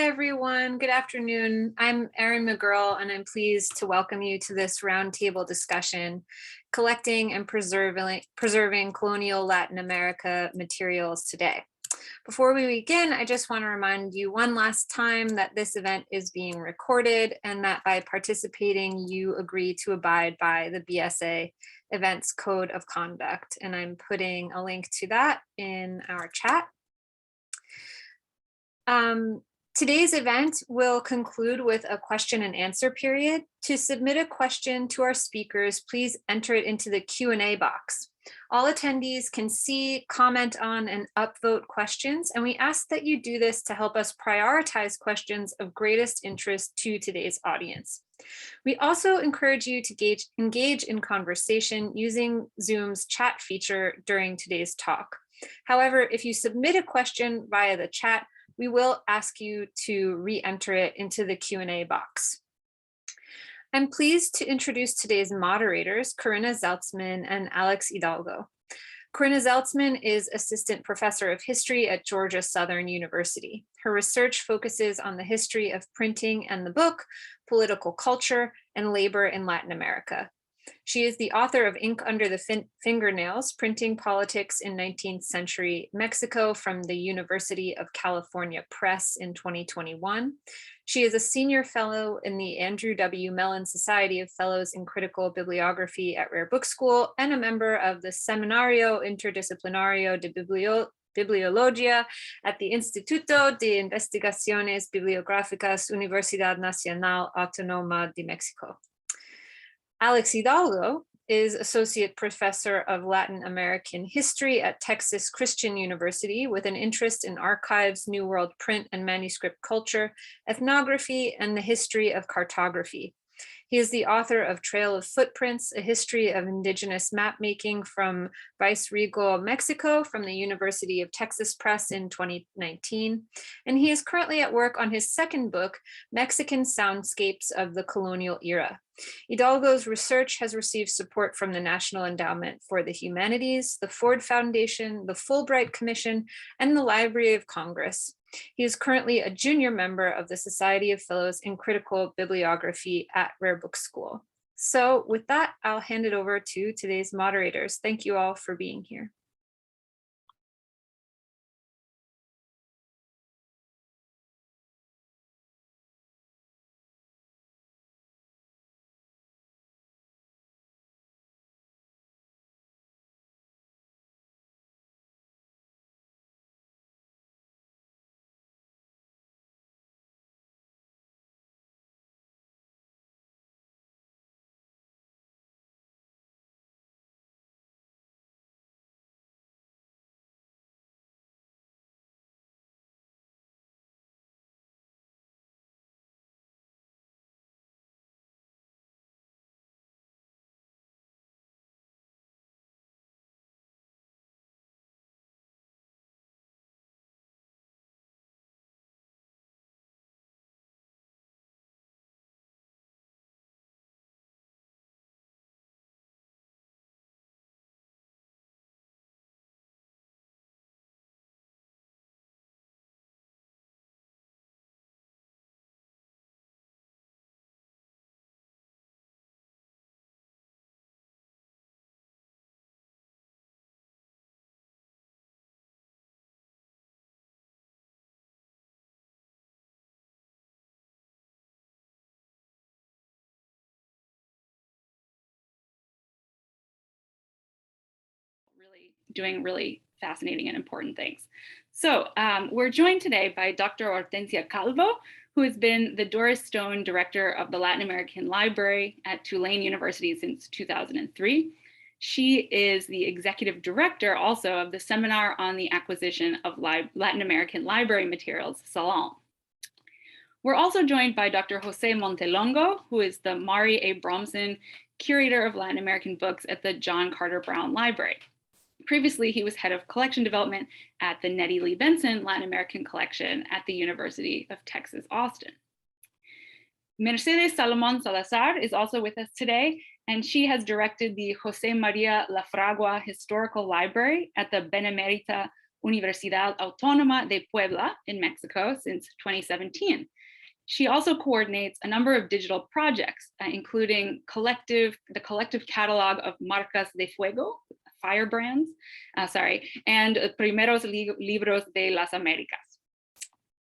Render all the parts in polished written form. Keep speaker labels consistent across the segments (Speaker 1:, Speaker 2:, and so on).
Speaker 1: everyone. Good afternoon. I'm Erin McGurl, and I'm pleased to welcome you to this roundtable discussion, Collecting and Preserving Colonial Latin America Materials Today. Before we begin, I just want to remind you one last time that this event is being recorded and that by participating, you agree to abide by the BSA Events Code of Conduct. And I'm putting a link to that in our chat. Today's event will conclude with a question and answer period. To submit a question to our speakers, please enter it into the Q&A box. All attendees can see, comment on, and upvote questions, and we ask that you do this to help us prioritize questions of greatest interest to today's audience. We also encourage you to engage in conversation using Zoom's chat feature during today's talk. However, if you submit a question via the chat, we will ask you to re-enter it into the Q&A box. I'm pleased to introduce today's moderators, Corinna Zeltsman and Alex Hidalgo. Corinna Zeltsman is Assistant Professor of History at Georgia Southern University. Her research focuses on the history of printing and the book, political culture, and labor in Latin America. She is the author of Ink Under the Fingernails, Printing Politics in 19th Century Mexico from the University of California Press in 2021. She is a senior fellow in the Andrew W. Mellon Society of Fellows in Critical Bibliography at Rare Book School and a member of the Seminario Interdisciplinario de Bibliologia at the Instituto de Investigaciones Bibliográficas Universidad Nacional Autónoma de México. Alex Hidalgo is Associate Professor of Latin American History at Texas Christian University with an interest in archives, New World print and manuscript culture, ethnography, and the history of cartography. He is the author of Trail of Footprints, a history of indigenous mapmaking from Viceregal Mexico from the University of Texas Press in 2019. And he is currently at work on his second book, Mexican Soundscapes of the Colonial Era. Hidalgo's research has received support from the National Endowment for the Humanities, the Ford Foundation, the Fulbright Commission, and the Library of Congress. He is currently a junior member of the Society of Fellows in Critical Bibliography at Rare Book School. So with that, I'll hand it over to today's moderators. Thank you all for being here.
Speaker 2: Doing really fascinating and important things. So we're joined today by Dr. Hortensia Calvo, who has been the Doris Stone Director of the Latin American Library at Tulane University since 2003. She is the Executive Director also of the Seminar on the Acquisition of Latin American Library Materials, Salomón. We're also joined by Dr. José Montelongo, who is the Mari A. Bromson Curator of Latin American Books at the John Carter Brown Library. Previously, he was head of collection development at the Nettie Lee Benson Latin American Collection at the University of Texas, Austin. Mercedes Salomón Salazar is also with us today, and she has directed the José María Lafragua Historical Library at the Benemérita Universidad Autónoma de Puebla in Mexico since 2017. She also coordinates a number of digital projects, including the collective catalog of Marcas de Fuego, fire brands, and Primeros Libros de las Américas.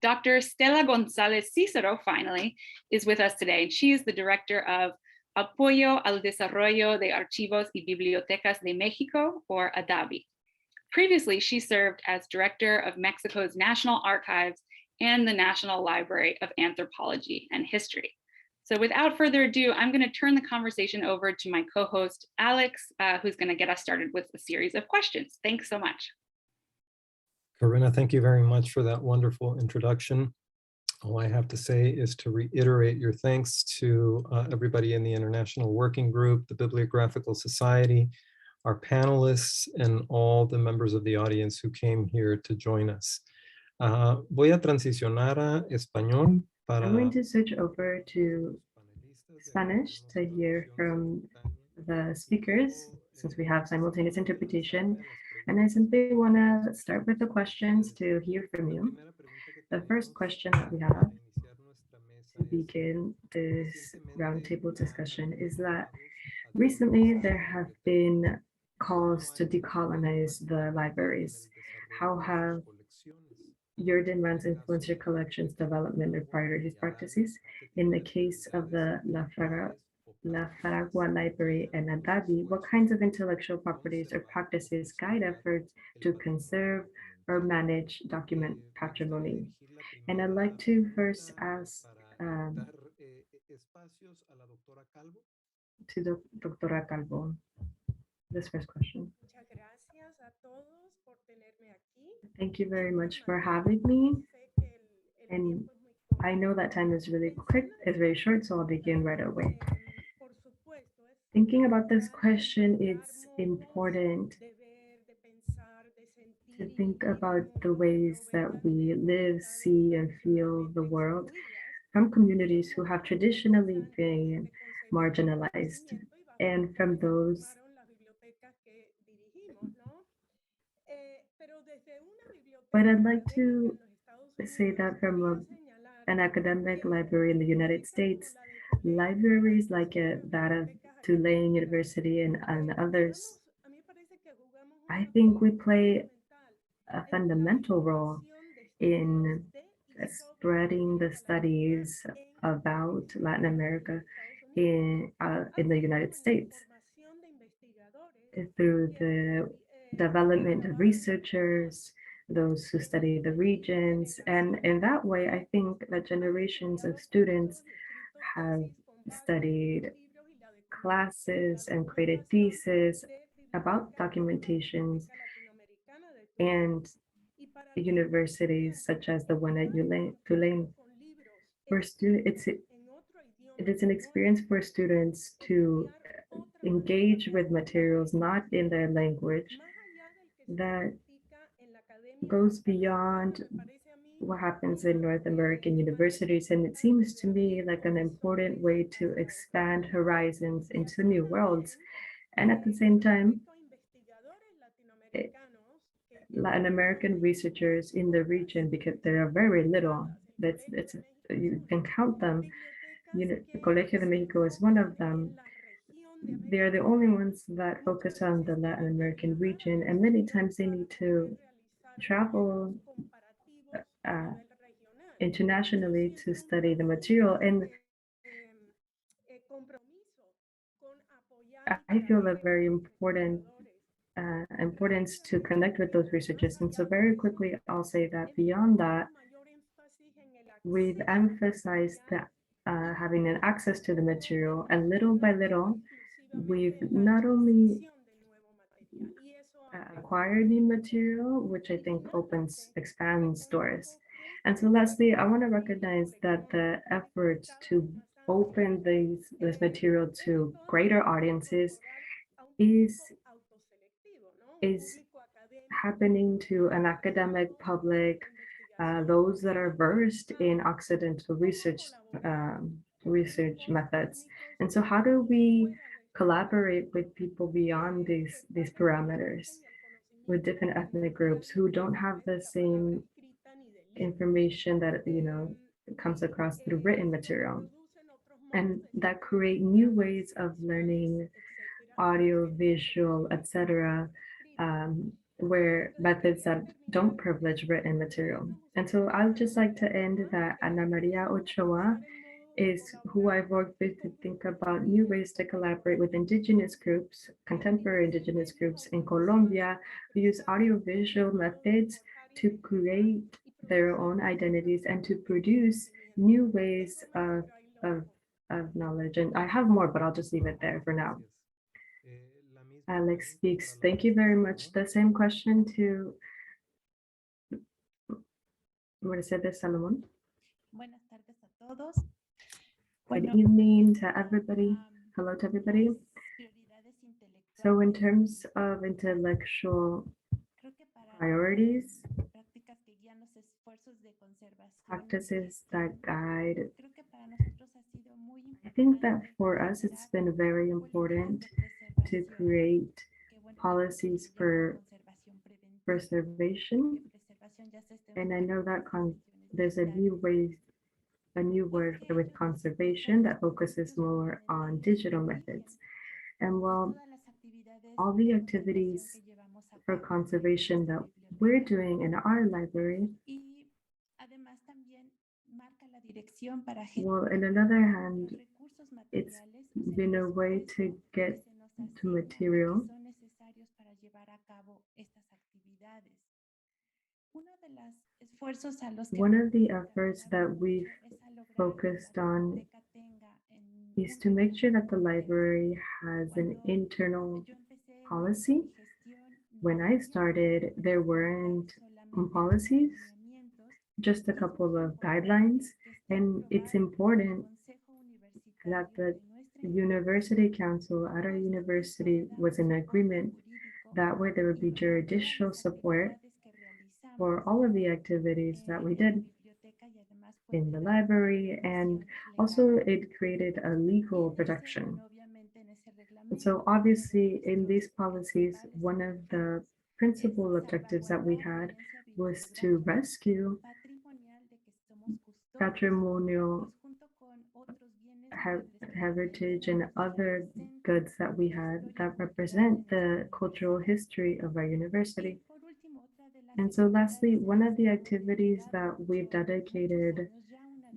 Speaker 2: Dr. Stella González Cicero, finally, is with us today. She is the director of Apoyo al Desarrollo de Archivos y Bibliotecas de México, or AVBI. Previously, she served as director of Mexico's National Archives and the National Library of Anthropology and History. So without further ado, I'm going to turn the conversation over to my co-host, Alex, who's going to get us started with a series of questions. Thanks so much.
Speaker 3: Corinna, thank you very much for that wonderful introduction. All I have to say is to reiterate your thanks to everybody in the International Working Group, the Bibliographical Society, our panelists, and all the members of the audience who came here to join us. Voy a transicionar a español para...
Speaker 4: I'm going to switch over to Spanish to hear from the speakers, since we have simultaneous interpretation. And I simply want to start with the questions to hear from you. The first question that we have to begin this roundtable discussion is that recently there have been calls to decolonize the libraries. How have your demands influenced your collections development or priorities practices? In the case of the La Faragua Library and AVBI, what kinds of intellectual properties or practices guide efforts to conserve or manage document patrimony? And I'd like to first ask to Doctora Calvo this first question. Thank you very much for having me. And I know that time is really quick, it's very short, so I'll begin right away. Thinking about this question, it's important to think about the ways that we live, see, and feel the world from communities who have traditionally been marginalized, and from those but I'd like to say that from an academic library in the United States, libraries like that of Tulane University and others, I think we play a fundamental role in spreading the studies about Latin America in the United States through the development of researchers, those who study the regions. And in that way, I think that generations of students have studied classes and created theses about documentations, and universities such as the one at Tulane. For students, it is an experience for students to engage with materials not in their language that goes beyond what happens in North American universities. And it seems to me like an important way to expand horizons into new worlds. And at the same time, Latin American researchers in the region, because there are very little, you can count them. The Colegio de Mexico is one of them. They are the only ones that focus on the Latin American region, and many times they need to travel internationally to study the material. And I feel a very important importance to connect with those researchers. And so very quickly, I'll say that beyond that, we've emphasized that having an access to the material, and little by little, we've not only acquired new material, which I think expands doors. And so lastly, I want to recognize that the effort to open this material to greater audiences is happening to an academic public, those that are versed in Occidental research methods. And so how do we collaborate with people beyond these parameters? with different ethnic groups who don't have the same information that, comes across through written material, and that create new ways of learning audio, visual, etc., where methods that don't privilege written material. And so I'd just like to end that Ana Maria Ochoa is who I've worked with to think about new ways to collaborate with indigenous groups, contemporary indigenous groups in Colombia, who use audiovisual methods to create their own identities and to produce new ways of knowledge. And I have more, but I'll just leave it there for now. Alex speaks. Thank you very much. The same question to, what is it, Salomón?
Speaker 5: Buenas tardes a todos.
Speaker 4: Good evening to everybody. Hello to everybody. So in terms of intellectual priorities, practices that guide, I think that for us, it's been very important to create policies for preservation. And I know that there's a new word with conservation that focuses more on digital methods. And while all the activities for conservation that we're doing in our library, well, in another hand, it's been a way to get to material. One of the efforts that we've focused on is to make sure that the library has an internal policy. When I started, there weren't policies, just a couple of guidelines, and it's important that the University Council at our university was in agreement. That way there would be judicial support for all of the activities that we did in the library, and also it created a legal protection. So obviously in these policies, one of the principal objectives that we had was to rescue patrimonial heritage and other goods that we had that represent the cultural history of our university. And so lastly, one of the activities that we've dedicated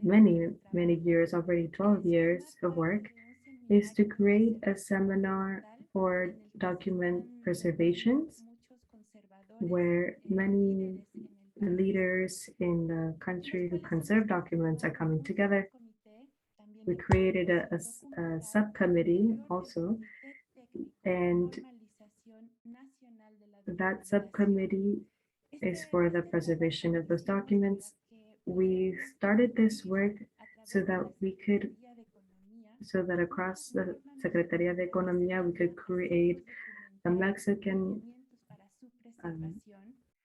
Speaker 4: many years, already 12 years of work, is to create a seminar for document preservations, where many leaders in the country who conserve documents are coming together. We created a subcommittee also, and that subcommittee is for the preservation of those documents. We started this work so that across the Secretaría de Economía, we could create a Mexican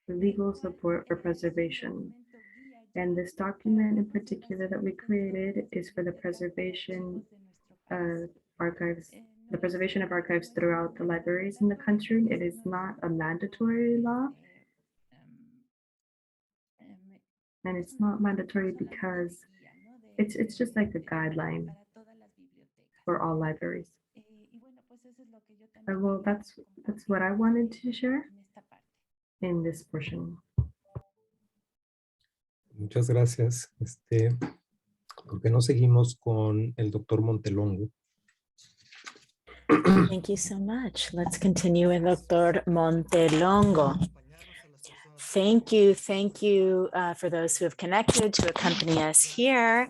Speaker 4: legal support for preservation. And this document in particular that we created is for the preservation of archives, the preservation of archives throughout the libraries in the country. It is not a mandatory law. And it's not mandatory because it's just like a guideline for all libraries. Well, that's what I wanted to share in this portion.
Speaker 3: Muchas gracias. ¿Por qué no seguimos con el doctor Montelongo?
Speaker 6: Thank you so much. Let's continue with Dr. Montelongo. Thank you for those who have connected to accompany us here.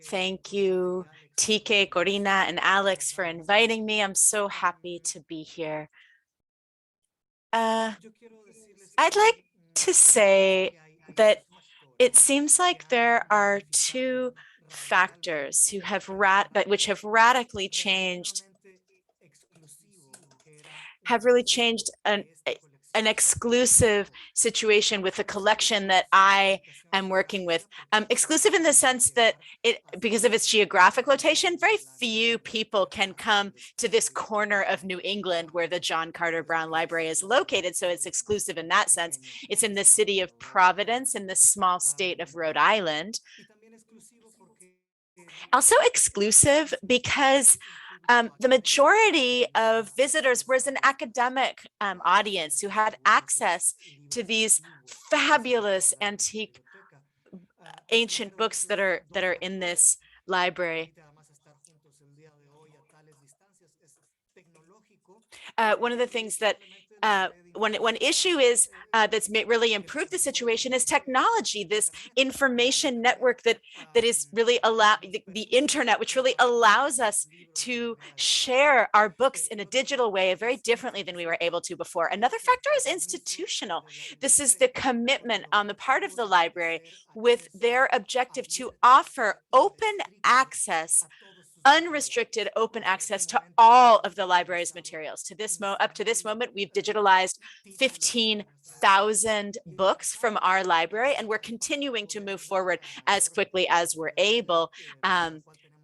Speaker 6: Thank you, TK, Corinna, and Alex for inviting me. I'm so happy to be here. I'd like to say that it seems like there are two factors which have radically changed, an exclusive situation with the collection that I am working with. Exclusive in the sense that because of its geographic location, very few people can come to this corner of New England where the John Carter Brown Library is located. So it's exclusive in that sense. It's in the city of Providence in the small state of Rhode Island. Also exclusive because the majority of visitors was an academic audience who had access to these fabulous antique ancient books that are in this library. One of the things that one issue is that's really improved the situation is technology, this information network that is really the internet, which really allows us to share our books in a digital way very differently than we were able to before. Another factor is institutional. This is the commitment on the part of the library with their objective to offer open access, unrestricted open access to all of the library's materials. Up to this moment, we've digitalized 15,000 books from our library, and we're continuing to move forward as quickly as we're able,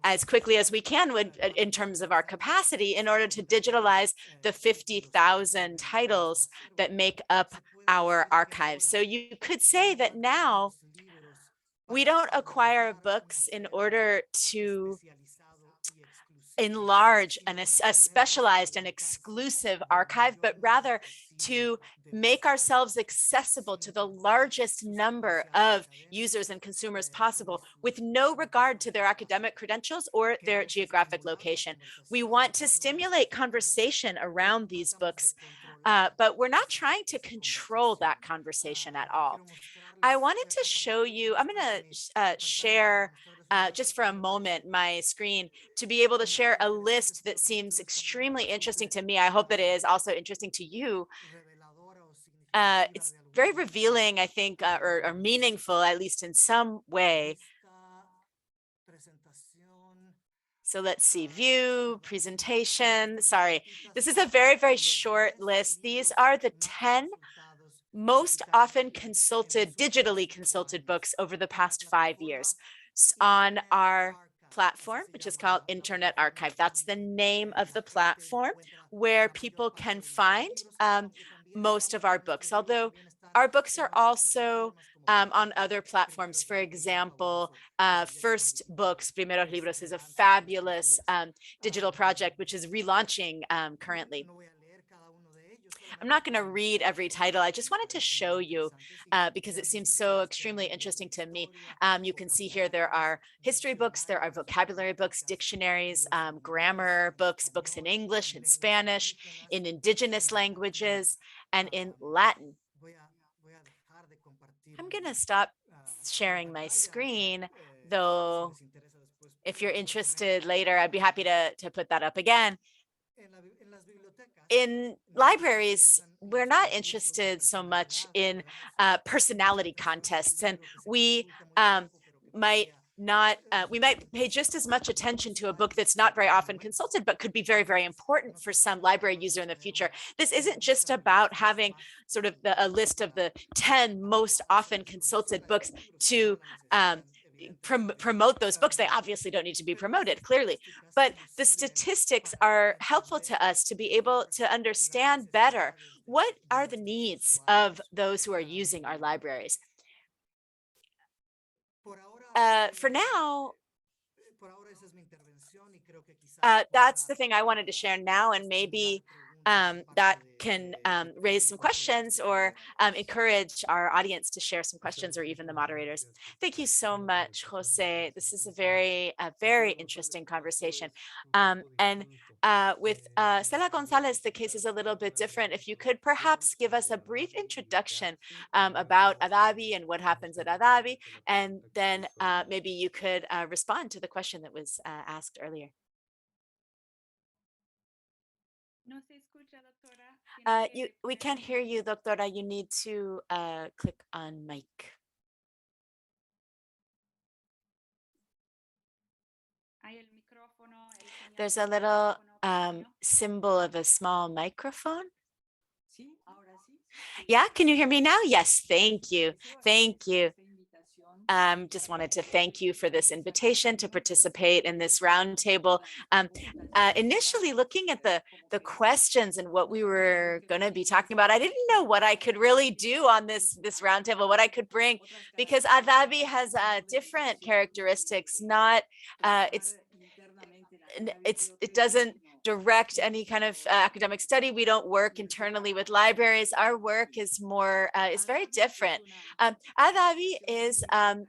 Speaker 6: as quickly as we can in terms of our capacity in order to digitalize the 50,000 titles that make up our archives. So you could say that now we don't acquire books in order to enlarge a specialized and exclusive archive, but rather to make ourselves accessible to the largest number of users and consumers possible with no regard to their academic credentials or their geographic location. We want to stimulate conversation around these books, but we're not trying to control that conversation at all. I wanted to show you, I'm going to share just for a moment my screen to be able to share a list that seems extremely interesting to me. I hope that it is also interesting to you. It's very revealing, I think, or meaningful, at least in some way. So let's see, view, presentation. Sorry, this is a very, very short list. These are the 10 most often digitally consulted books over the past 5 years on our platform, which is called Internet Archive. That's the name of the platform where people can find most of our books, although our books are also on other platforms. For example, First Books, Primeros Libros, is a fabulous digital project which is relaunching currently. I'm not going to read every title. I just wanted to show you because it seems so extremely interesting to me. You can see here there are history books, there are vocabulary books, dictionaries, grammar books, books in English, in Spanish, in indigenous languages, and in Latin. I'm going to stop sharing my screen, though if you're interested later, I'd be happy to put that up again. In libraries, we're not interested so much in personality contests, and we might pay just as much attention to a book that's not very often consulted, but could be very, very important for some library user in the future. This isn't just about having sort of a list of the 10 most often consulted books to promote those books. They obviously don't need to be promoted, clearly, but the statistics are helpful to us to be able to understand better what are the needs of those who are using our libraries. For now, that's the thing I wanted to share now, and maybe that can raise some questions or encourage our audience to share some questions, or even the moderators. Thank you so much, Jose. This is a very interesting conversation. And with Stella González, the case is a little bit different. If you could perhaps give us a brief introduction about AVBI and what happens at AVBI, and then maybe you could respond to the question that was asked earlier. We can't hear you, doctora. You need to click on mic. There's a little symbol of a small microphone. Yeah, can you hear me now? Yes, thank you. Thank you. Just wanted to thank you for this invitation to participate in this roundtable. Initially, looking at the questions and what we were going to be talking about, I didn't know what I could really do on this roundtable, what I could bring, because AVBI has different characteristics. Not it doesn't direct any kind of academic study. We don't work internally with libraries. Our work is more is very different. AVBI is an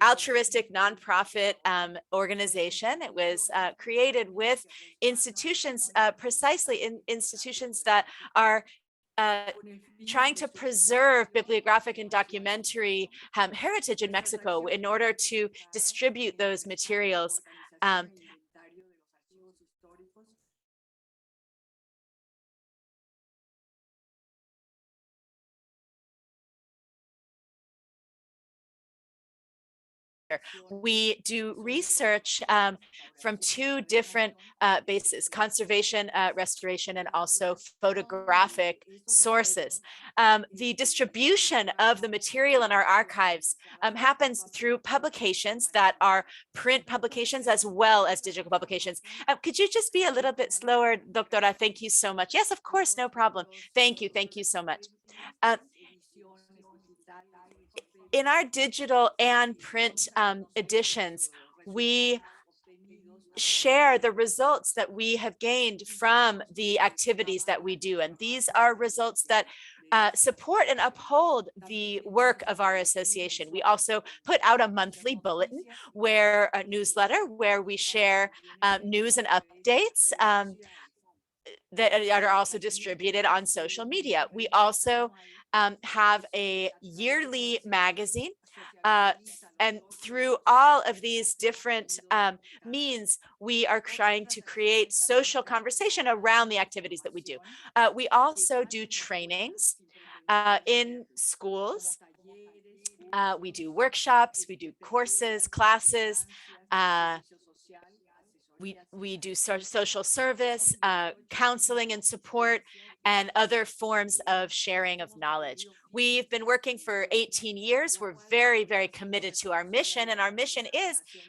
Speaker 6: altruistic nonprofit organization. It was created with institutions, precisely in institutions that are trying to preserve bibliographic and documentary heritage in Mexico in order to distribute those materials. We do research from two different bases: conservation, restoration, and also photographic sources. The distribution of the material in our archives happens through publications that are print publications as well as digital publications. Could you just be a little bit slower, Doctora? Thank you so much. Yes, of course, no problem. Thank you. Thank you so much. In our digital and print editions, we share the results that we have gained from the activities that we do. And these are results that support and uphold the work of our association. We also put out a monthly bulletin, a newsletter, where we share news and updates that are also distributed on social media. We also have a yearly magazine, and through all of these different means, we are trying to create social conversation around the activities that we do. We also do trainings in schools. We do workshops, we do courses, classes. We do social service, counseling and support, and other forms of sharing of knowledge. We've been working for 18 years. We're very, very committed to our mission, and our mission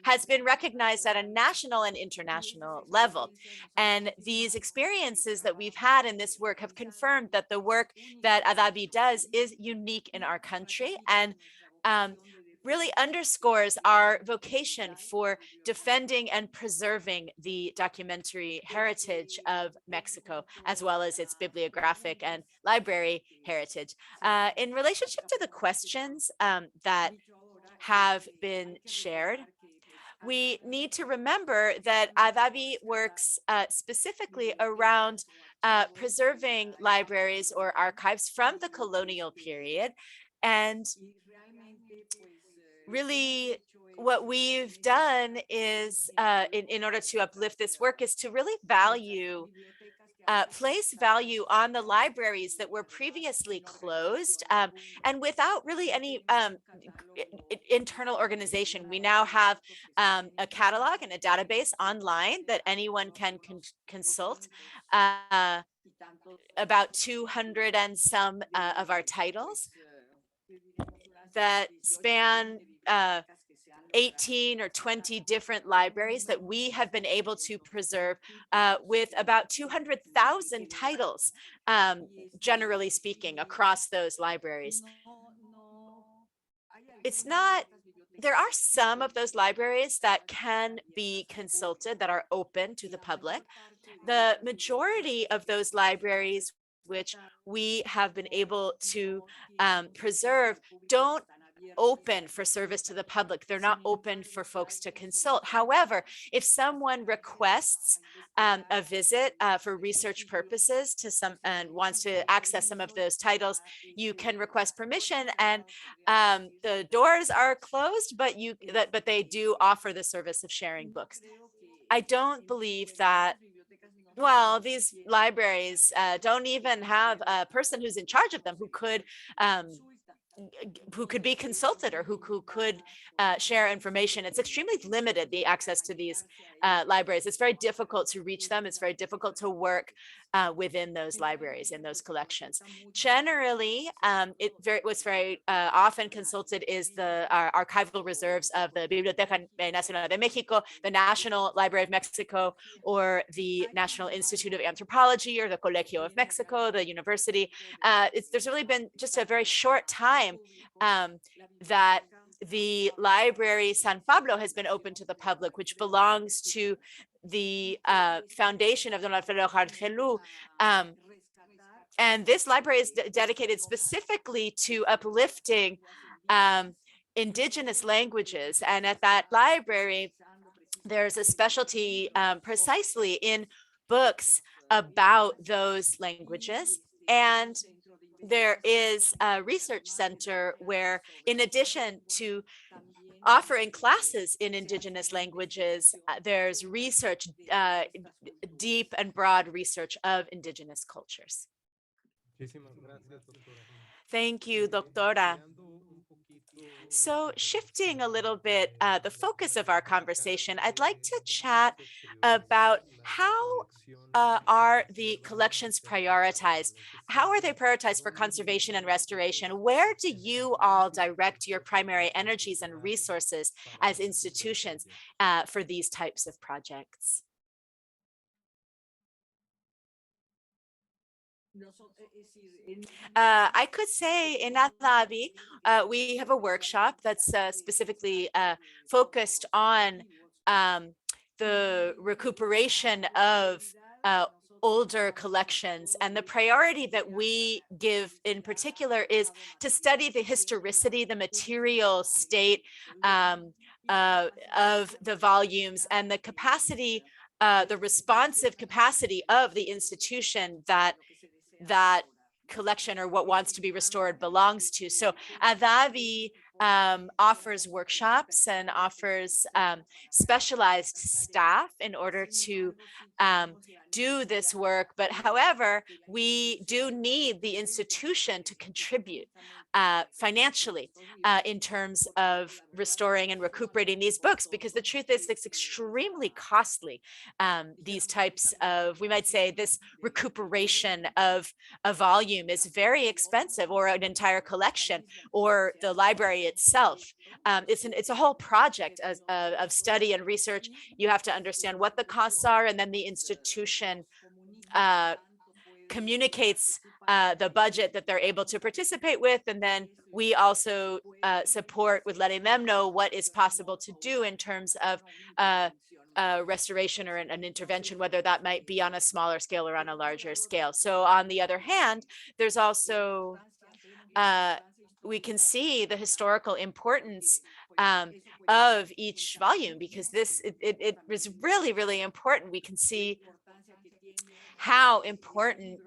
Speaker 6: has been recognized at a national and international level. And these experiences that we've had in this work have confirmed that the work that AVBI does is unique in our country, and really underscores our vocation for defending and preserving the documentary heritage of Mexico, as well as its bibliographic and library heritage. In relationship to the questions that have been shared, we need to remember that AVBI works specifically around preserving libraries or archives from the colonial period. And really, what we've done is, in order to uplift this work, is to really place value on the libraries that were previously closed, and without really any internal organization. We now have a catalog and a database online that anyone can consult. About 200 and some of our titles that span 18 or 20 different libraries that we have been able to preserve, with about 200,000 titles, generally speaking, across those libraries. There are some of those libraries that can be consulted, that are open to the public. The majority of those libraries which we have been able to preserve don't open for service to the public. They're not open for folks to consult. However, if someone requests a visit for research purposes and wants to access some of those titles, you can request permission, and the doors are closed, but they do offer the service of sharing books. I don't believe that, well, these libraries don't even have a person who's in charge of them who could be consulted, or who could share information. It's extremely limited, the access to these libraries. It's very difficult to reach them. It's very difficult to work within those libraries, in those collections. Generally, what's very often consulted is the archival reserves of the Biblioteca Nacional de México, the National Library of Mexico, or the National Institute of Anthropology, or the Colegio of Mexico, the university. There's really been just a very short time that the library San Pablo has been open to the public, which belongs to the foundation of Don Alfredo Hargelu. And this library is dedicated specifically to uplifting indigenous languages. And at that library, there's a specialty precisely in books about those languages. And there is a research center where, in addition to offering classes in indigenous languages, there's research, deep and broad research of indigenous cultures. Thank you, Doctora. So shifting a little bit the focus of our conversation, I'd like to chat about how are the collections prioritized? How are they prioritized for conservation and restoration? Where do you all direct your primary energies and resources as institutions for these types of projects? I could say in AVBI, we have a workshop that's specifically focused on the recuperation of older collections. And the priority that we give in particular is to study the historicity, the material state of the volumes, and the capacity, the responsive capacity of the institution that collection or what wants to be restored belongs to. So AVBI offers workshops and offers specialized staff in order to do this work. But however, we do need the institution to contribute financially in terms of restoring and recuperating these books, because the truth is it's extremely costly. These types of, we might say, this recuperation of a volume is very expensive, or an entire collection, or the library itself. It's a whole project of study and research. You have to understand what the costs are, and then the institution communicates the budget that they're able to participate with, and then we also support with letting them know what is possible to do in terms of restoration or an intervention, whether that might be on a smaller scale or on a larger scale. So on the other hand, there's also, we can see the historical importance of each volume, because it was really, really important. We can see how important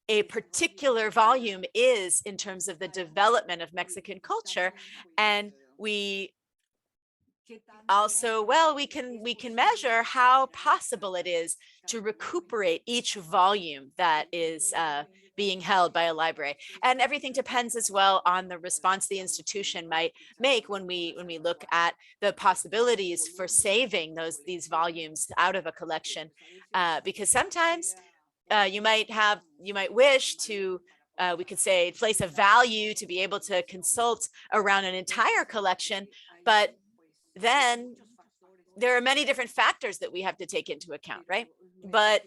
Speaker 6: a particular volume is in terms of the development of Mexican culture. And we also, well, we can measure how possible it is to recuperate each volume that is being held by a library. And everything depends as well on the response the institution might make when we look at the possibilities for saving these volumes out of a collection, because sometimes you might wish to, we could say, place a value to be able to consult around an entire collection, but then there are many different factors that we have to take into account, right? But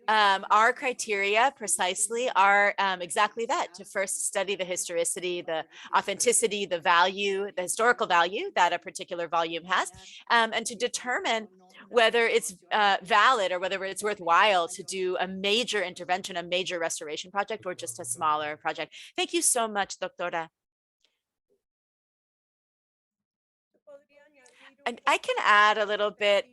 Speaker 6: our criteria precisely are exactly that: to first study the historicity, the authenticity, the value, the historical value that a particular volume has, and to determine whether it's valid or whether it's worthwhile to do a major intervention, a major restoration project, or just a smaller project. Thank you so much, Doctora. And I can add a little bit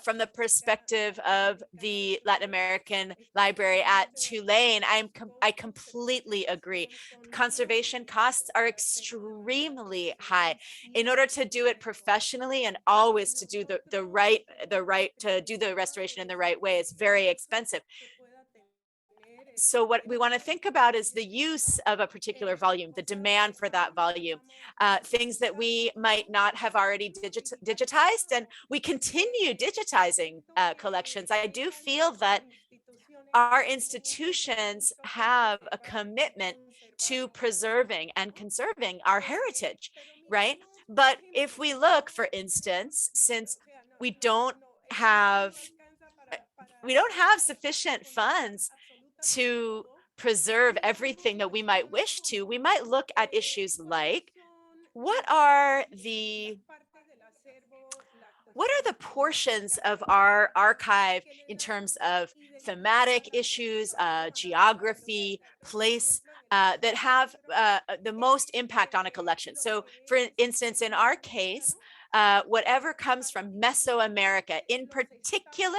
Speaker 6: from the perspective of the Latin American Library at Tulane. I completely agree. Conservation costs are extremely high. In order to do it professionally and always to do the right to do the restoration in the right way, it's very expensive. So what we want to think about is the use of a particular volume, the demand for that volume, things that we might not have already digitized, and we continue digitizing collections. I do feel that our institutions have a commitment to preserving and conserving our heritage, right? But if we look, for instance, since we don't have sufficient funds to preserve everything that we might wish to, we might look at issues like, what are the portions of our archive in terms of thematic issues, geography, place, that have the most impact on a collection? So for instance, in our case, whatever comes from Mesoamerica, in particular,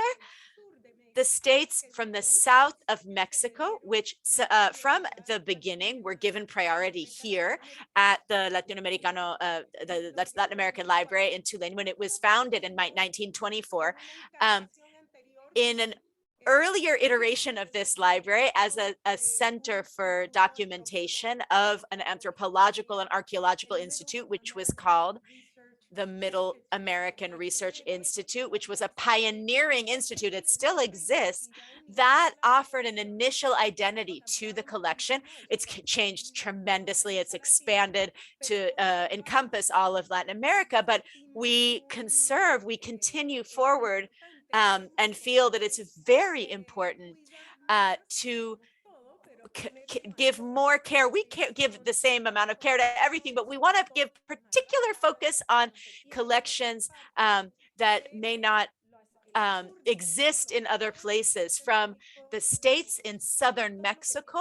Speaker 6: the states from the south of Mexico, which from the beginning were given priority here at the Latin American Library in Tulane when it was founded in 1924. In an earlier iteration of this library as a center for documentation of an anthropological and archaeological institute, which was called the Middle American Research Institute, which was a pioneering institute. It still exists. That offered an initial identity to the collection. It's changed tremendously. It's expanded to encompass all of Latin America, but we continue forward and feel that it's very important to give more care. We give the same amount of care to everything, but we want to give particular focus on collections that may not exist in other places, from the states in southern Mexico,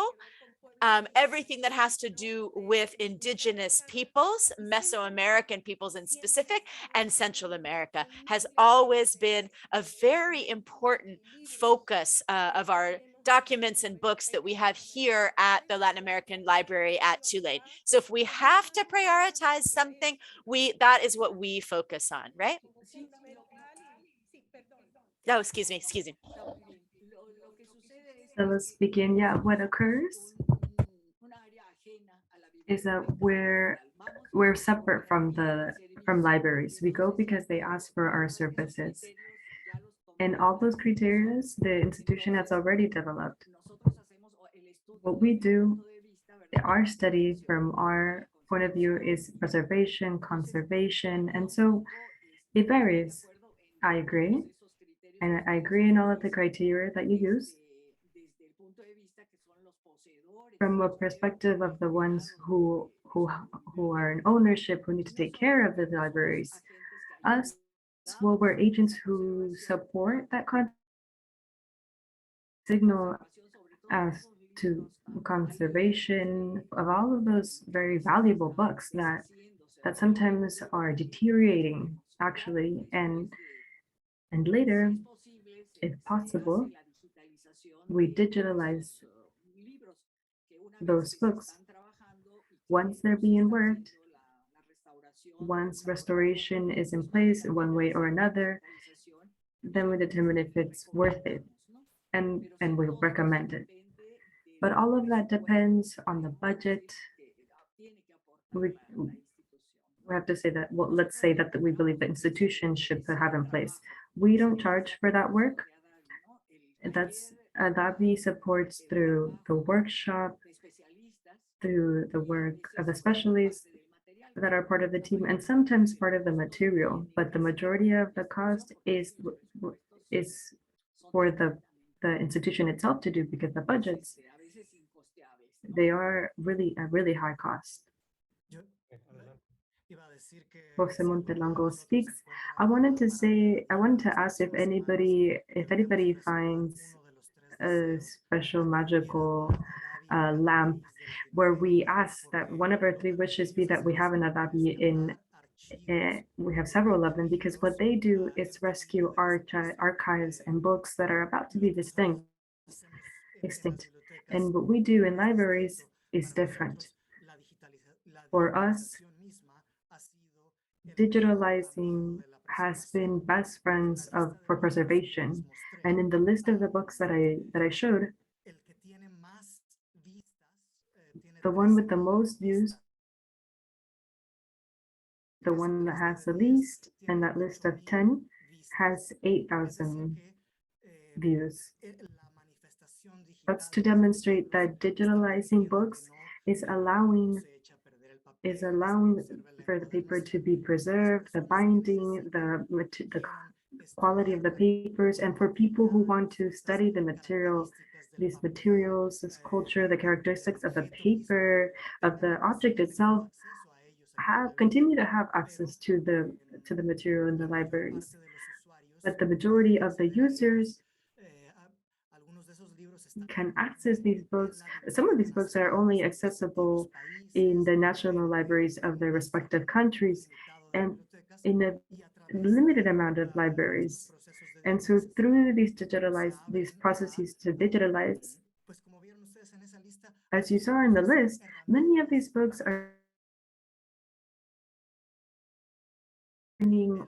Speaker 6: everything that has to do with indigenous peoples, Mesoamerican peoples in specific, and Central America has always been a very important focus of our documents and books that we have here at the Latin American Library at Tulane. So if we have to prioritize something, that is what we focus on, right? No, excuse me.
Speaker 4: So let's begin. Yeah, what occurs is that we're separate from libraries. We go because they ask for our services. And all those criteria the institution has already developed. What we do, our study from our point of view is preservation, conservation, and so it varies. I agree. And I agree in all of the criteria that you use. From a perspective of the ones who are in ownership, who need to take care of the libraries, us, well, we're agents who support that signal as to conservation of all of those very valuable books that sometimes are deteriorating actually, and later, if possible, we digitalize those books. Once they're being worked, once restoration is in place in one way or another, then we determine if it's worth it, and we recommend it. But all of that depends on the budget. We have to say that, well, let's say that we believe the institution should have in place. We don't charge for that work. That's AVBI supports through the workshop, through the work of the specialists that are part of the team, and sometimes part of the material, but the majority of the cost is for the institution itself to do, because the budgets, they are really a really high cost. José Montelongo speaks. I wanted to ask if anybody finds a special magical lamp where we ask that one of our 3 wishes be that we have an AVBI in. We have several of them, because what they do is rescue archives and books that are about to be extinct. And what we do in libraries is different. For us, digitalizing has been best friends for preservation. And in the list of the books that I showed, the one with the most views, the one that has the least, and that list of 10 has 8,000 views. That's to demonstrate that digitalizing books is allowing for the paper to be preserved, the binding, the quality of the papers, and for people who want to study the material, these materials, this culture, the characteristics of the paper, of the object itself, continue to have access to the material in the libraries. But the majority of the users can access these books. Some of these books are only accessible in the national libraries of their respective countries and in a limited amount of libraries. And so through these processes to digitalize, as you saw in the list, many of these books are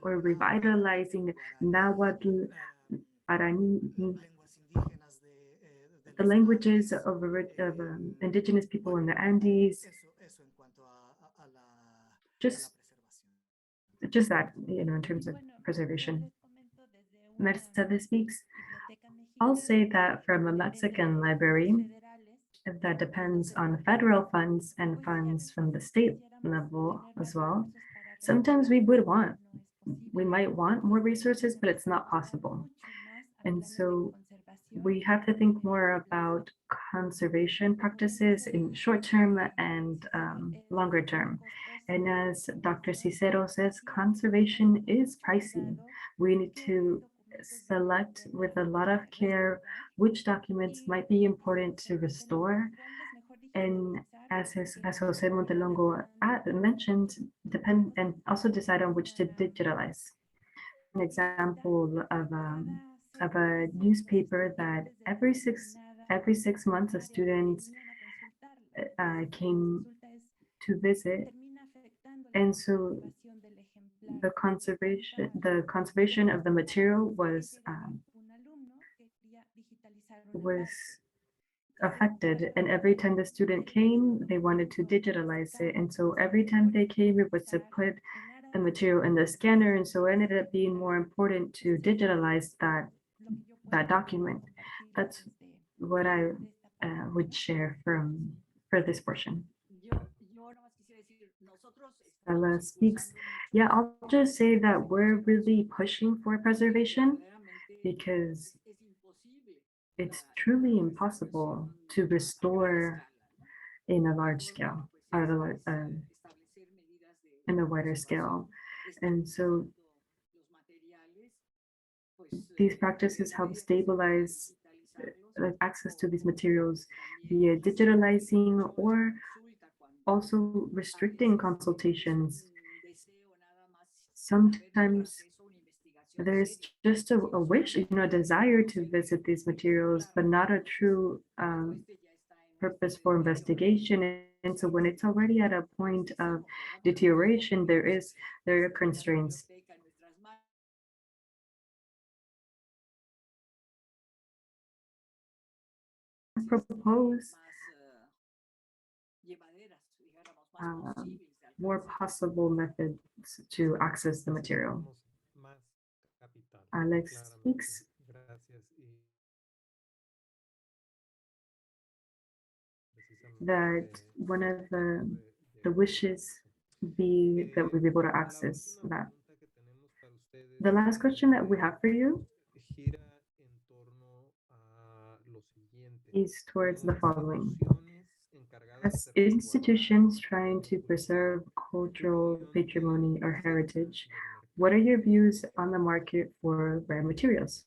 Speaker 4: or revitalizing Nahuatl, Arani, the languages of indigenous people in the Andes, just that, in terms of preservation. Mercedes speaks. I'll say that from a Mexican library, that depends on federal funds and funds from the state level as well. Sometimes we might want more resources, but it's not possible. And so we have to think more about conservation practices in short term and longer term. And as Dr. Cicero says, conservation is pricey. We need to select with a lot of care which documents might be important to restore. And as José Montelongo mentioned, depend and also decide on which to digitalize. An example of a newspaper that every six months a student came to visit, and so the conservation of the material was affected, and every time the student came, they wanted to digitalize it, and so every time they came, it was to put the material in the scanner, and so it ended up being more important to digitalize that document. That's what I would share for this portion. Stella speaks. Yeah, I'll just say that we're really pushing for preservation because it's truly impossible to restore in a large scale, in a wider scale. And so these practices help stabilize access to these materials via digitalizing or also restricting consultations. Sometimes there's just a wish, a desire to visit these materials, but not a true purpose for investigation. And so when it's already at a point of deterioration, there are constraints. Propose more possible methods to access the material. Alex speaks. That one of the wishes be that we be able to access that. The last question that we have for you is towards the following. As institutions trying to preserve cultural patrimony or heritage, what are your views on the market for rare materials?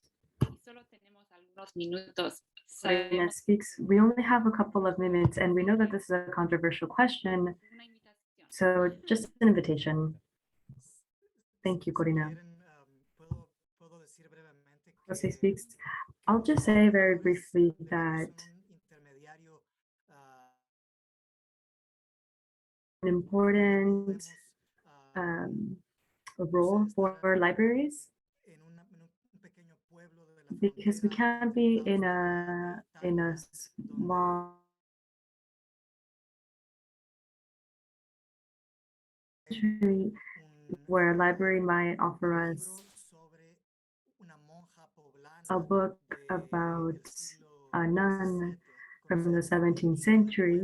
Speaker 4: Corinna speaks. We only have a couple of minutes, and we know that this is a controversial question. So just an invitation. Thank you, Corinna. José speaks. I'll just say very briefly that an important role for libraries, because we can't be in a small where a library might offer us a book about a nun from the 17th century,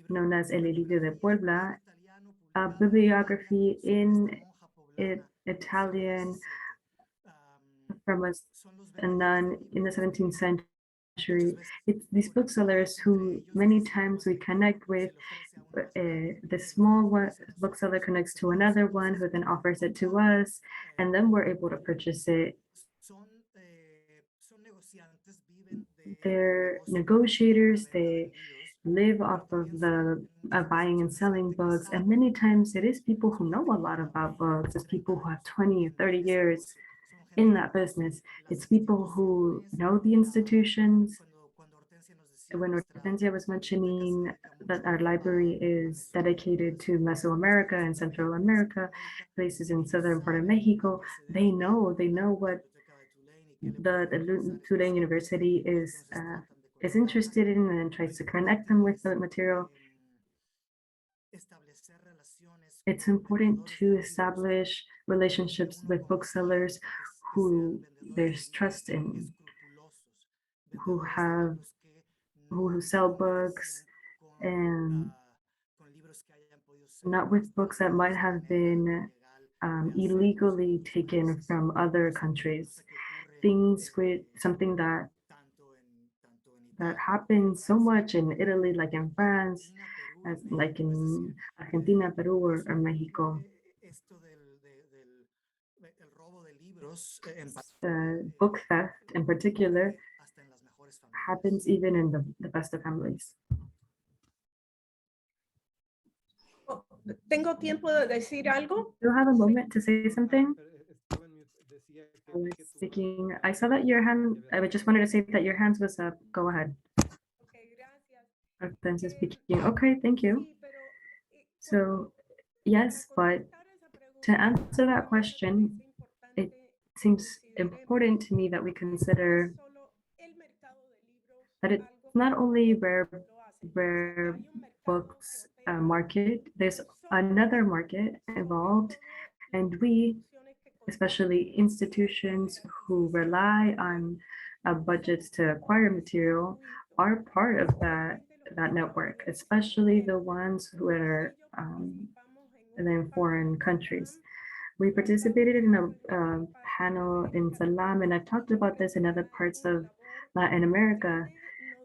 Speaker 4: known as El Lirio de Puebla, a bibliography in Italian from a nun in the 17th century. It's these booksellers who many times we connect with. The small one bookseller connects to another one who then offers it to us, and then we're able to purchase it. They're negotiators. They live off of the buying and selling books, and many times it is people who know a lot about books. It's people who have 20 or 30 years in that business. It's people who know the institutions. When Hortensia was mentioning that our library is dedicated to Mesoamerica and Central America, places in southern part of Mexico, they know what the Tulane University is interested in and tries to connect them with the material. It's important to establish relationships with booksellers who there's trust in, who sell books, and not with books that might have been illegally taken from other countries. Things with something that happens so much in Italy, like in France, as like in Argentina, Peru, or Mexico. Book theft in particular happens even in the best of families.
Speaker 7: ¿Tengo tiempo de decir algo?
Speaker 4: Do you have a moment to say something? Speaking, I saw that your hand, I just wanted to say that your hands was up. Go ahead. Hortensia speaking. Okay, thank you. So, yes, but to answer that question, it seems important to me that we consider that it's not only rare books market, there's another market involved, and we, especially institutions who rely on budgets to acquire material, are part of that network, especially the ones who are in foreign countries. We participated in a panel in Salam, and I've talked about this in other parts of Latin America.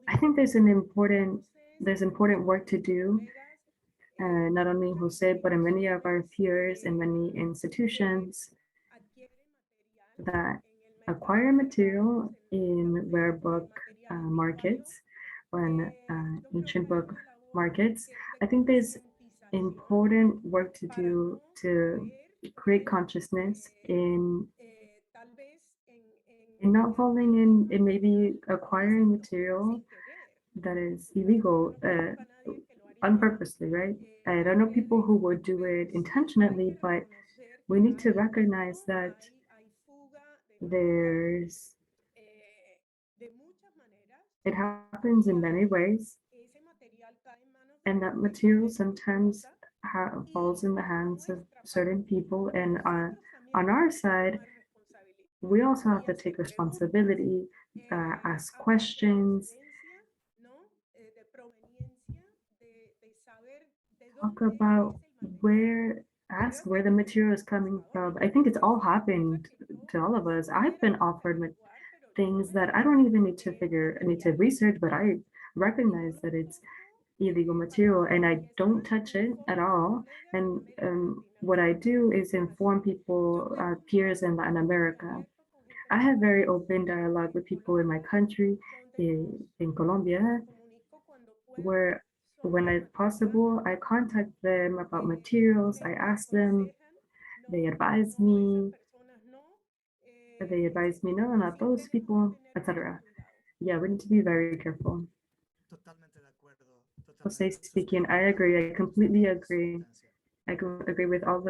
Speaker 4: I think there's important work to do, not only in Jose, but in many of our peers and many institutions that acquire material in rare book markets or in ancient book markets. I think there's important work to do to create consciousness in not falling in maybe acquiring material that is illegal unpurposely, right? I don't know people who would do it intentionally, but we need to recognize that it happens in many ways, and that material sometimes falls in the hands of certain people, and on our side, we also have to take responsibility, ask questions, talk about ask where the material is coming from. I think it's all happened to all of us. I've been offered things that I don't even need to research, but I recognize that it's illegal material and I don't touch it at all. And what I do is inform people, peers in Latin America. I have very open dialogue with people in my country, in Colombia, where when it's possible, I contact them about materials, I ask them, they advise me, no, not those people, etc. Yeah, we need to be very careful. Jose speaking, I agree, I completely agree. I agree with all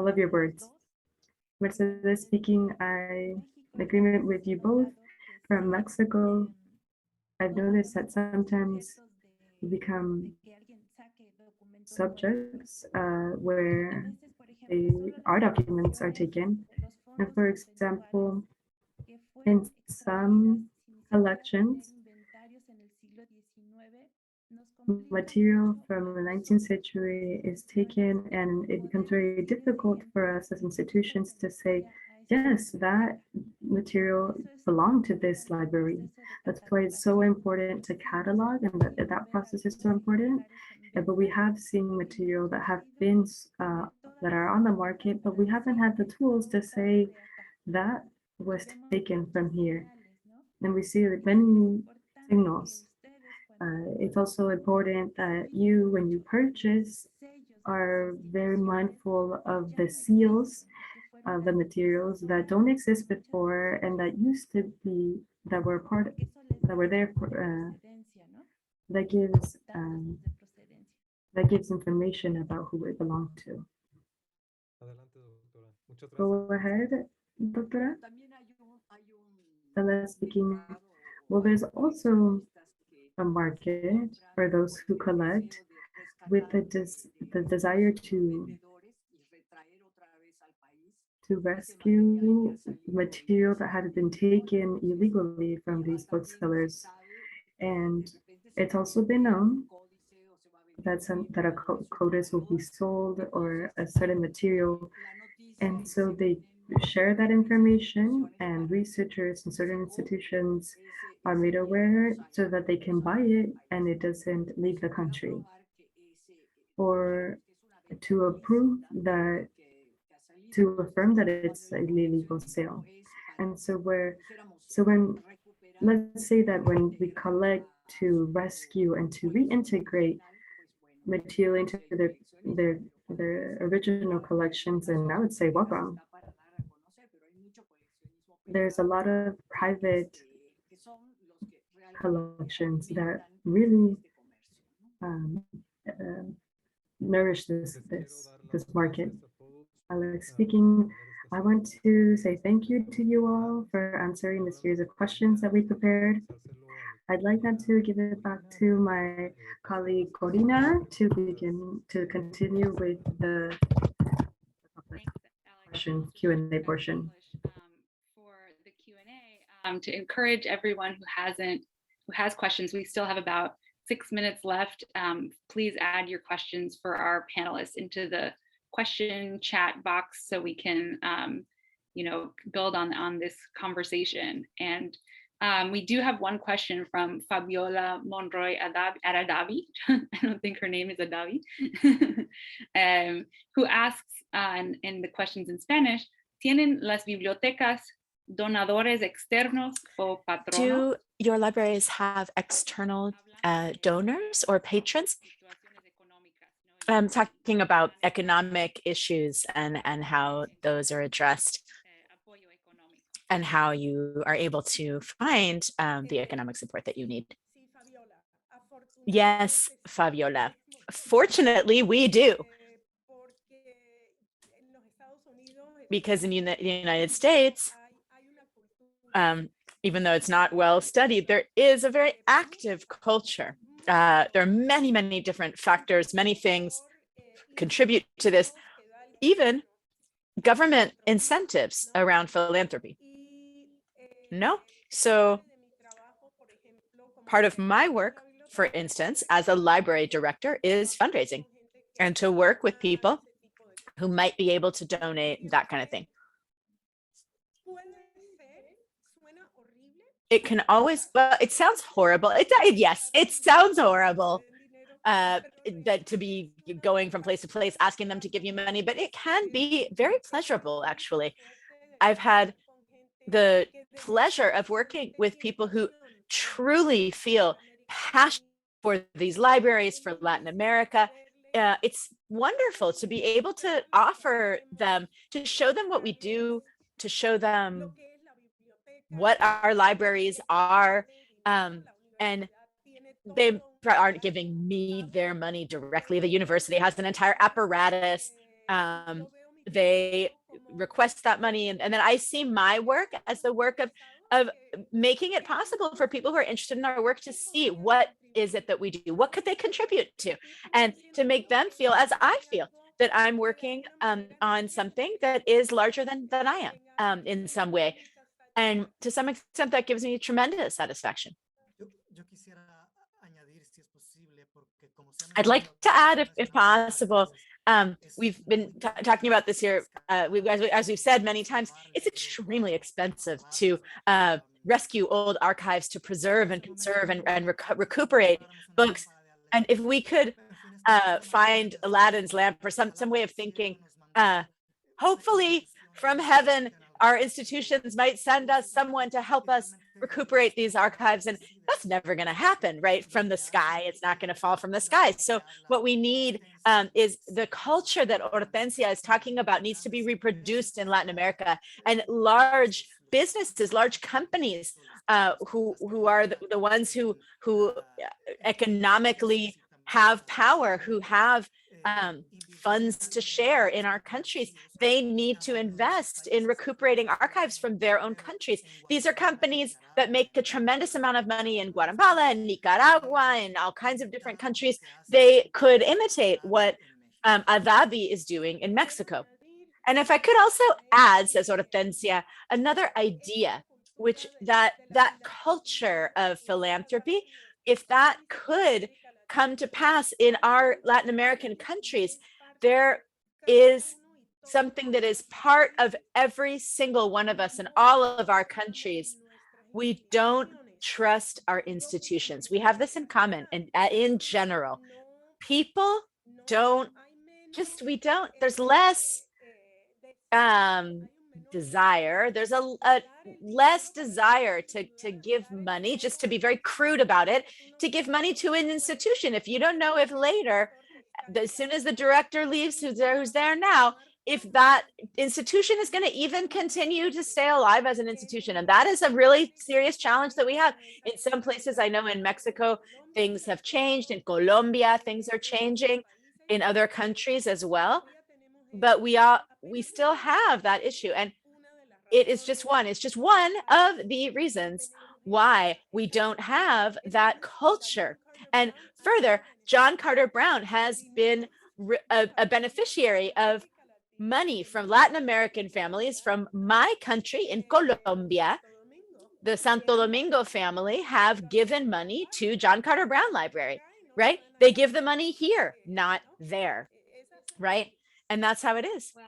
Speaker 4: of your words. Mercedes speaking, I agreement with you both. From Mexico, I've noticed that sometimes we become subjects where our documents are taken. And for example, in some collections, material from the 19th century is taken, and it becomes very difficult for us as institutions to say, yes, that material belonged to this library. That's why it's so important to catalog, and that process is so important. But we have seen material that have been that are on the market, but we haven't had the tools to say that was taken from here. And we see many signals. It's also important that you, when you purchase, are very mindful of the seals of the materials that don't exist before and that used to be, that were there for, that gives information about who it belonged to. Go ahead, Doctora. Stella speaking. Well, there's also a market for those who collect with the desire to rescue material that had been taken illegally from these booksellers. And it's also been known that a codice will be sold or a certain material. And so they share that information, and researchers in certain institutions are made aware so that they can buy it and it doesn't leave the country, or to approve that, to affirm that it's a legal sale. And so when, let's say that when we collect to rescue and to reintegrate material into their original collections, and I would say welcome. There's a lot of private collections that really nourish this market. Alex speaking. I want to say thank you to you all for answering the series of questions that we prepared. I'd like now to give it back to my colleague Corinna to continue with the question Q&A portion.
Speaker 2: For the Q&A, to encourage everyone who has questions, we still have about 6 minutes left. Please add your questions for our panelists into the question chat box so we can build on this conversation. And we do have one question from Fabiola Monroy Aradavi. I don't think her name is Adavi, who asks, and the question's in Spanish, ¿Tienen las bibliotecas donadores externos o patronos?
Speaker 6: Do your libraries have external donors or patrons? I'm talking about economic issues and how those are addressed and how you are able to find the economic support that you need. Yes, Fabiola. Fortunately, we do. Because in the United States, even though it's not well studied, there is a very active culture. There are many, many different factors, many things contribute to this, even government incentives around philanthropy. No, so part of my work, for instance, as a library director, is fundraising and to work with people who might be able to donate, that kind of thing. It can always, well, it sounds horrible. Yes, it sounds horrible that to be going from place to place, asking them to give you money, but it can be very pleasurable, actually. I've had the pleasure of working with people who truly feel passionate for these libraries, for Latin America. It's wonderful to be able to offer them, to show them what we do, to show them what our libraries are, and they aren't giving me their money directly. The university has an entire apparatus. They request that money, and then I see my work as the work of making it possible for people who are interested in our work to see what is it that we do, what could they contribute to, and to make them feel as I feel, that I'm working on something that is larger than I am in some way. And to some extent, that gives me tremendous satisfaction. I'd like to add, if possible, we've been talking about this here. As we've said many times, it's extremely expensive to rescue old archives, to preserve and conserve and recuperate books. And if we could find Aladdin's lamp or some way of thinking, hopefully from heaven, our institutions might send us someone to help us recuperate these archives, and that's never going to happen right from the sky. It's not going to fall from the sky. So what we need is the culture that Hortensia is talking about needs to be reproduced in Latin America, and large businesses, large companies who are the ones who economically have power, who have funds to share in our countries, they need to invest in recuperating archives from their own countries. These are companies that make a tremendous amount of money in Guatemala and Nicaragua and all kinds of different countries. They could imitate what AVBI is doing in Mexico. And if I could also add, says Hortensia, another idea, which that culture of philanthropy, if that could come to pass in our Latin American countries, there is something that is part of every single one of us in all of our countries. We don't trust our institutions. We have this in common, and in general, people don't we don't, there's less desire, there's a less desire to give money, just to be very crude about it, to give money to an institution if you don't know if later, as soon as the director leaves, who's there now, if that institution is going to even continue to stay alive as an institution. And that is a really serious challenge that we have. In some places, I know in Mexico, things have changed. In Colombia, things are changing. In other countries as well. But we still have that issue. And it's just one of the reasons why we don't have that culture. And further, John Carter Brown has been a beneficiary of money from Latin American families from my country in Colombia. The Santo Domingo family have given money to John Carter Brown Library, right? They give the money here, not there, right? And that's how it is.
Speaker 2: Well,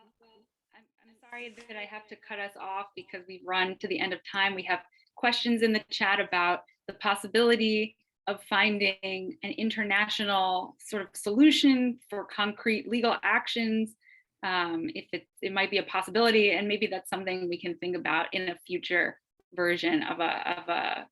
Speaker 2: I'm sorry that I have to cut us off because we've run to the end of time. We have questions in the chat about the possibility of finding an international sort of solution for concrete legal actions. If it might be a possibility, and maybe that's something we can think about in a future version of a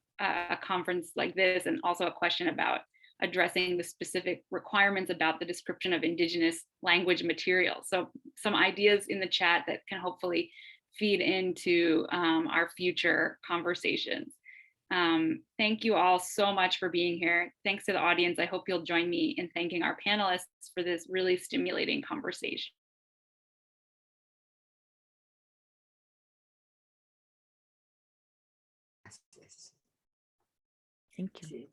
Speaker 2: conference like this, and also a question about addressing the specific requirements about the description of indigenous language material. So some ideas in the chat that can hopefully feed into our future conversations. Thank you all so much for being here. Thanks to the audience. I hope you'll join me in thanking our panelists for this really stimulating conversation.
Speaker 6: Thank you.